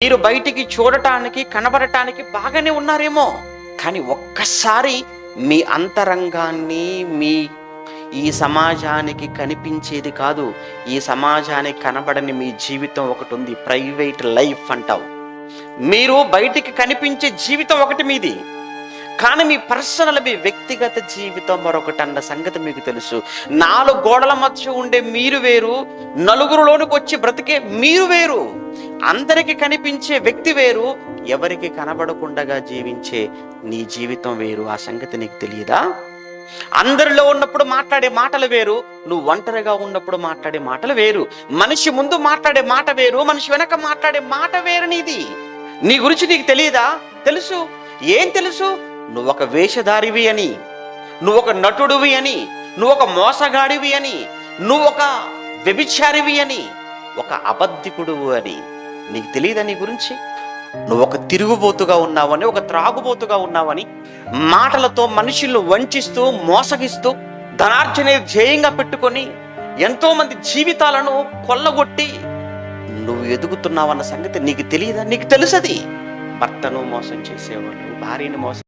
మీరు బయటికి చూడటానికి కనబడటానికి బాగానే ఉన్నారేమో, కానీ ఒక్కసారి మీ అంతరంగాన్ని ఈ సమాజానికి కనిపించేది కాదు, ఈ సమాజానికి కనబడని మీ జీవితం ఒకటి ఉంది, ప్రైవేట్ లైఫ్ అంటావు. మీరు బయటికి కనిపించే జీవితం ఒకటి మీది, కానీ మీ పర్సనల్ మీ వ్యక్తిగత జీవితం మరొకటి అన్న సంగతి మీకు తెలుసు. 4 గోడల మధ్య ఉండే మీరు వేరు, నలుగురులోనికి వచ్చి బ్రతికే మీరు వేరు. అందరికి కనిపించే వ్యక్తి వేరు, ఎవరికి కనబడకుండా జీవించే నీ జీవితం వేరు. ఆ సంగతి నీకు తెలియదా? అందరిలో ఉన్నప్పుడు మాట్లాడే మాటలు వేరు, నువ్వు ఒంటరిగా ఉన్నప్పుడు మాట్లాడే మాటలు వేరు. మనిషి ముందు మాట్లాడే మాట వేరు, మనిషి వెనక మాట్లాడే మాట వేరు. నీ గురించి నీకు తెలియదా? తెలుసు. ఏం తెలుసు? నువ్వు ఒక వేషధారివి అని, నువ్వు ఒక నటుడివి అని, నువ్వు ఒక మోసగాడివి అని, నువ్వు ఒక వ్యభిచారివి అని, ఒక అబద్ధికుడువు అని నీకు తెలియదా? నీ గురించి నువ్వు ఒక తిరుగుబోతుగా ఉన్నావని, ఒక త్రాగుబోతుగా ఉన్నావని, మాటలతో మనుషులను వంచిస్తూ మోసగిస్తూ ధనార్జనే ధ్యేయంగా పెట్టుకొని ఎంతో మంది జీవితాలను కొల్లగొట్టి నువ్వు ఎదుగుతున్నావన్న సంగతి నీకు తెలియదా? నీకు తెలుసది. భర్తను మోసం చేసేవాళ్ళు, భార్యను మోసం